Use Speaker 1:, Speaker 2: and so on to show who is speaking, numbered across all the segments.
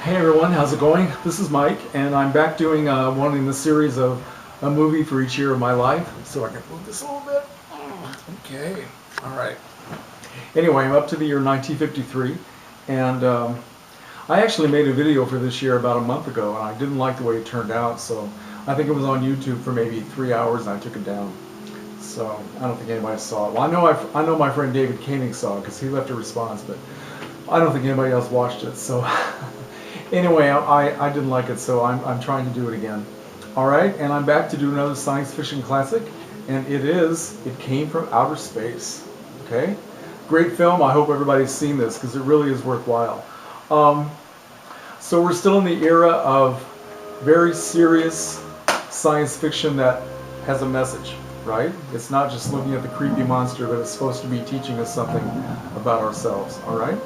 Speaker 1: Hey everyone, how's it going? This is Mike, and I'm back doing one in the series of a movie for each year of my life. So I can move this a little bit. Okay, all right. Anyway, I'm up to the year 1953, and I actually made a video for this year about a month ago, and I didn't like the way it turned out, so I think it was on YouTube for maybe 3 hours, and I took it down. So I don't think anybody saw it. Well, I know my friend David Koenig saw it because he left a response, but I don't think anybody else watched it. So anyway, I didn't like it, so I'm trying to do it again. All right, and I'm back to do another science fiction classic, and It Came from Outer Space. Okay, great film. I hope everybody's seen this because it really is worthwhile. So we're still in the era of very serious science fiction that has a message, right? It's not just looking at the creepy monster, but it's supposed to be teaching us something about ourselves, all right?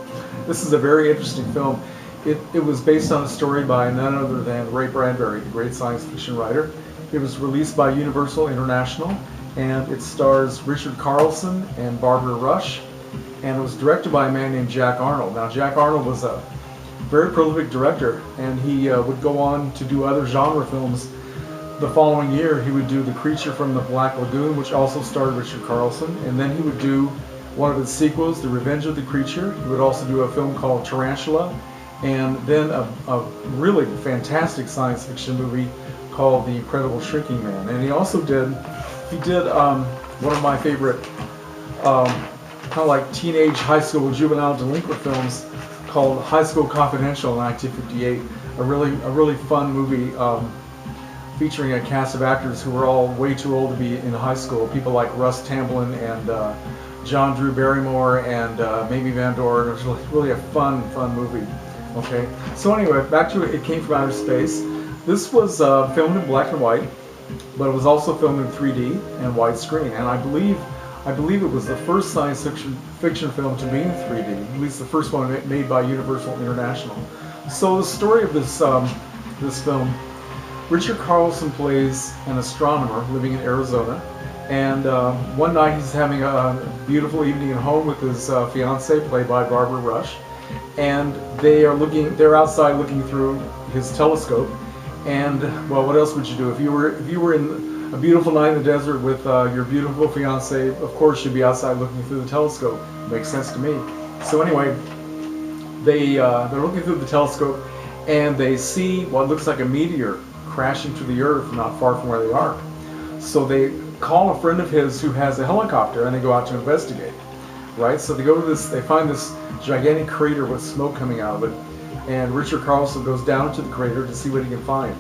Speaker 1: This is a very interesting film. It was based on a story by none other than Ray Bradbury, the great science fiction writer. It was released by Universal International, and it stars Richard Carlson and Barbara Rush, and it was directed by a man named Jack Arnold. Now, Jack Arnold was a very prolific director, and he would go on to do other genre films. The following year, he would do The Creature from the Black Lagoon, which also starred Richard Carlson, and then he would do one of his sequels, The Revenge of the Creature. He would also do a film called Tarantula, and then a really fantastic science fiction movie called The Incredible Shrinking Man. And he also did one of my favorite kind of like teenage high school juvenile delinquent films called High School Confidential in 1958. A really fun movie featuring a cast of actors who were all way too old to be in high school. People like Russ Tamblyn and John Drew Barrymore and Mamie Van Doren. It was really a fun movie. Okay, so anyway, back to It Came from Outer Space. This was filmed in black and white, but it was also filmed in 3D and widescreen. And I believe it was the first science fiction film to be in 3D, at least the first one made by Universal International. So the story of this film, Richard Carlson plays an astronomer living in Arizona, and one night he's having a beautiful evening at home with his fiancée, played by Barbara Rush, and they're outside looking through his telescope. And well, what else would you do if you were in a beautiful night in the desert with your beautiful fiancée? Of course, you'd be outside looking through the telescope. Makes sense to me. So anyway, they're looking through the telescope, and they see what looks like a meteor crashing to the earth not far from where they are. So they call a friend of his who has a helicopter, and they go out to investigate. Right? So they go to they find this gigantic crater with smoke coming out of it, and Richard Carlson goes down to the crater to see what he can find,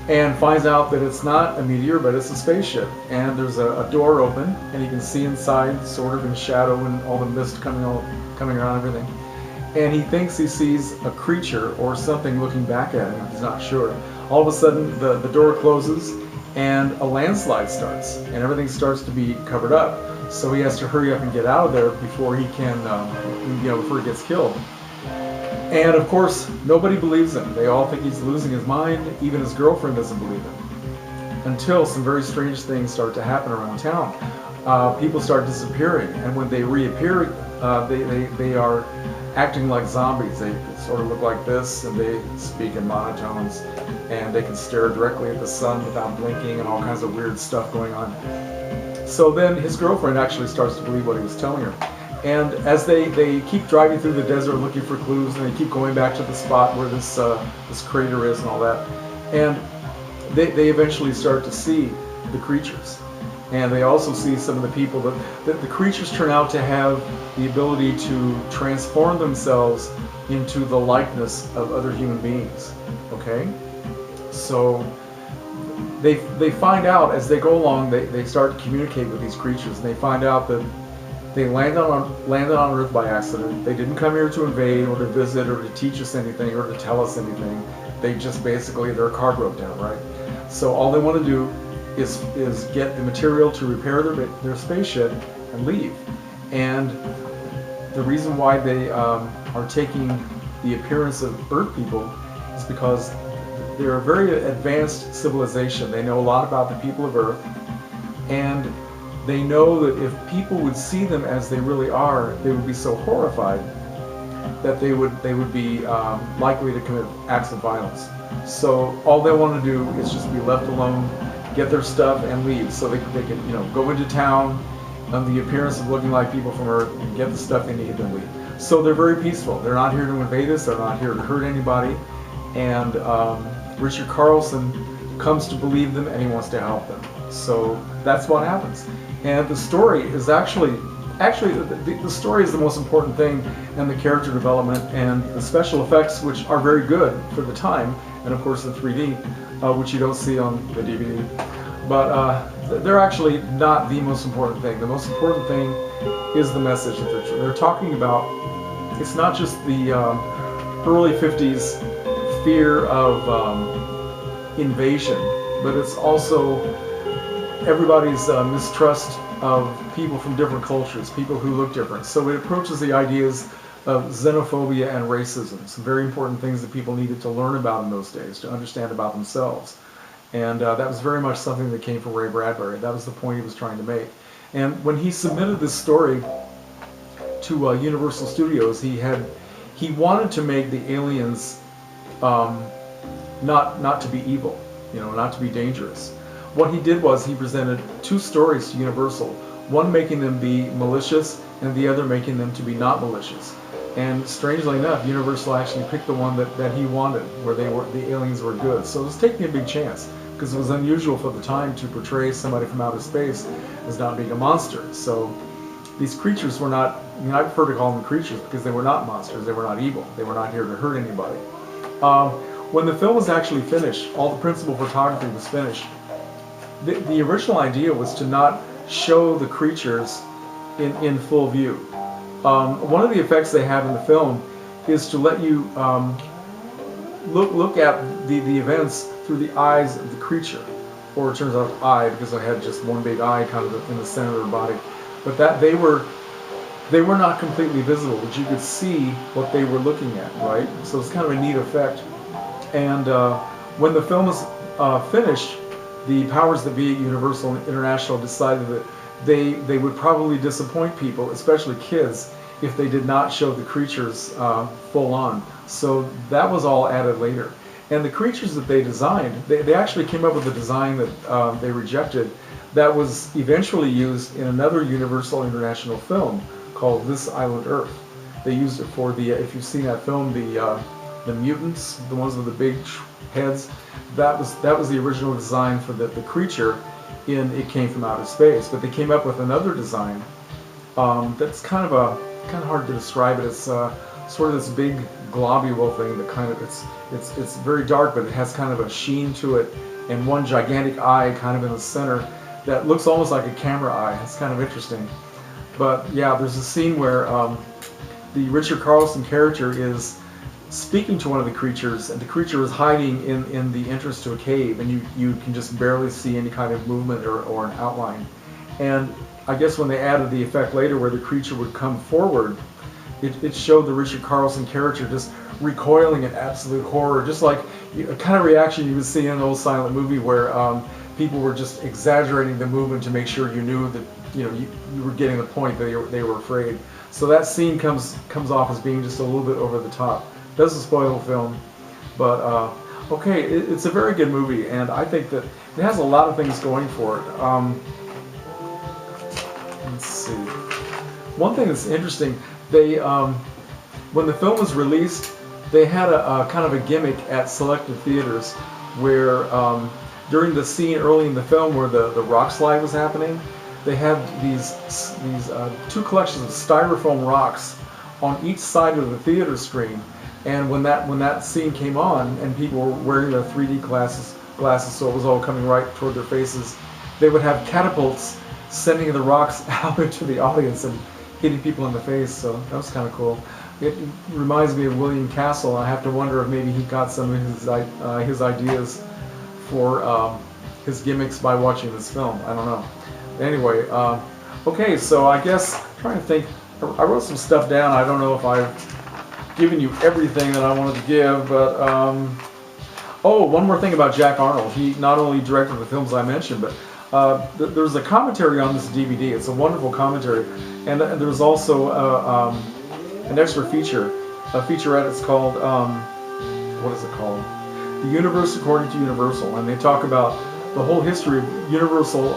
Speaker 1: and finds out that it's not a meteor, but it's a spaceship. And there's a door open, and he can see inside, sort of in shadow, and all the mist coming around everything. And he thinks he sees a creature or something looking back at him. He's not sure. All of a sudden, the door closes, and a landslide starts, and everything starts to be covered up. So he has to hurry up and get out of there before he can, before he gets killed. And of course, nobody believes him. They all think he's losing his mind. Even his girlfriend doesn't believe him. Until some very strange things start to happen around town. People start disappearing, and when they reappear, they are acting like zombies. They sort of look like this, and they speak in monotones, and they can stare directly at the sun without blinking, and all kinds of weird stuff going on. So then his girlfriend actually starts to believe what he was telling her. And as they keep driving through the desert looking for clues, and they keep going back to the spot where this crater is and all that, and they eventually start to see the creatures. And they also see some of the people that the creatures turn out to have the ability to transform themselves into the likeness of other human beings. Okay? So they find out as they go along, they start to communicate with these creatures, and they find out that they landed on Earth by accident. They didn't come here to invade or to visit or to teach us anything or to tell us anything. They just basically, their car broke down, right? So all they want to do is get the material to repair their spaceship and leave. And the reason why they are taking the appearance of Earth people is because they're a very advanced civilization. They know a lot about the people of Earth, and they know that if people would see them as they really are, they would be so horrified that they would be likely to commit acts of violence. So all they want to do is just be left alone, get their stuff, and leave. So they can go into town on the appearance of looking like people from Earth and get the stuff they need and leave. So they're very peaceful. They're not here to invade us. They're not here to hurt anybody. And Richard Carlson comes to believe them, and he wants to help them. So that's what happens. And the story is actually the story is the most important thing, and the character development and the special effects, which are very good for the time, and of course the 3D, which you don't see on the DVD. But they're actually not the most important thing. The most important thing is the message that they're talking about. It's not just the early 50s fear of invasion, but it's also everybody's mistrust of people from different cultures, people who look different. So it approaches the ideas of xenophobia and racism, some very important things that people needed to learn about in those days, to understand about themselves. And that was very much something that came from Ray Bradbury. That was the point he was trying to make. And when he submitted this story to Universal Studios, he wanted to make the aliens not to be evil, not to be dangerous. What he did was he presented two stories to Universal, one making them be malicious and the other making them to be not malicious. And strangely enough, Universal actually picked the one that he wanted, where the aliens were good. So it was taking a big chance, because it was unusual for the time to portray somebody from outer space as not being a monster. So these creatures were not, I prefer to call them creatures because they were not monsters, they were not evil, they were not here to hurt anybody. When the film was actually finished, all the principal photography was finished, the original idea was to not show the creatures in full view. One of the effects they have in the film is to let you look at the events through the eyes of the creature, or it turns out eye, because I had just one big eye kind of in the center of their body. But that they were not completely visible, but you could see what they were looking at, right? So it's kind of a neat effect. And when the film was finished, the powers that be at Universal International decided that they would probably disappoint people, especially kids, if they did not show the creatures full on. So that was all added later. And the creatures that they designed, they actually came up with a design that they rejected that was eventually used in another Universal International film called This Island Earth. They used it for the, if you've seen that film, the mutants, the ones with the big heads. That was the original design for the creature in It Came from Outer Space. But they came up with another design that's kind of hard to describe it. It's sort of this big globule thing that kind of it's very dark, but it has kind of a sheen to it, and one gigantic eye kind of in the center that looks almost like a camera eye. It's kind of interesting. But yeah, there's a scene where the Richard Carlson character is speaking to one of the creatures, and the creature is hiding in the entrance to a cave, and you can just barely see any kind of movement or an outline. And I guess when they added the effect later where the creature would come forward, it showed the Richard Carlson character just recoiling in absolute horror, just like a kind of reaction you would see in an old silent movie where people were just exaggerating the movement to make sure you knew that you were getting the point that they were afraid. So that scene comes off as being just a little bit over the top. Doesn't spoil the film, but okay, it's a very good movie, and I think that it has a lot of things going for it. Let's see. One thing that's interesting, they when the film was released, they had a kind of a gimmick at selected theaters where during the scene early in the film where the rock slide was happening, they had these two collections of styrofoam rocks on each side of the theater screen. And when that scene came on and people were wearing their 3D glasses, so it was all coming right toward their faces, they would have catapults sending the rocks out into the audience and hitting people in the face. So that was kind of cool. It reminds me of William Castle. I have to wonder if maybe he got some of his ideas for his gimmicks by watching this film. I don't know. Anyway, okay, so I guess I'm trying to think. I wrote some stuff down. I don't know if I've given you everything that I wanted to give, but oh, one more thing about Jack Arnold. He not only directed the films I mentioned, but there's a commentary on this DVD. It's a wonderful commentary, and there's also an extra feature. a featurette. It's called, what is it called? The Universe According to Universal. And they talk about the whole history of Universal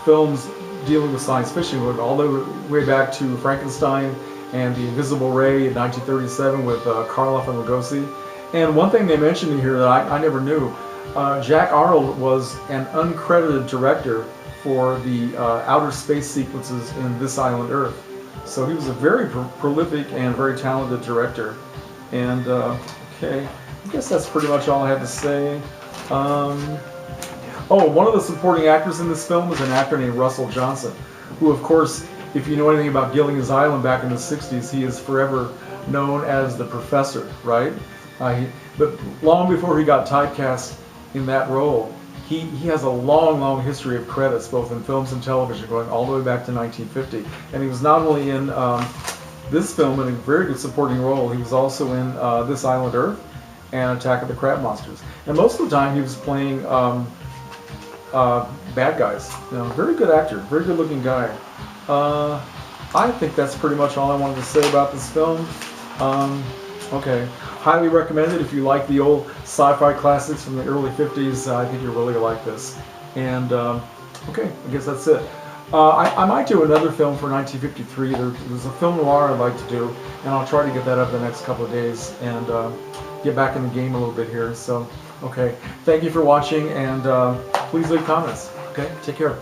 Speaker 1: films dealing with science fiction, going all the way back to Frankenstein and The Invisible Ray in 1937 with Karloff and Lugosi. And one thing they mentioned in here that I never knew, Jack Arnold was an uncredited director for the outer space sequences in This Island Earth. So he was a very prolific and very talented director. And okay, I guess that's pretty much all I had to say. Oh, one of the supporting actors in this film is an actor named Russell Johnson, who, of course, if you know anything about Gilligan's Island back in the 60s, he is forever known as the Professor, right? But long before he got typecast in that role, he has a long, long history of credits, both in films and television, going all the way back to 1950. And he was not only in this film in a very good supporting role, he was also in This Island Earth and Attack of the Crab Monsters. And most of the time he was playing bad guys. You know, very good actor, very good looking guy. I think that's pretty much all I wanted to say about this film. Okay, highly recommended if you like the old sci-fi classics from the early 50s. I think you'll really like this. And okay, I guess that's it. I might do another film for 1953. There's a film noir I'd like to do, and I'll try to get that up the next couple of days and get back in the game a little bit here. So, okay, thank you for watching, and please leave comments. Okay, take care.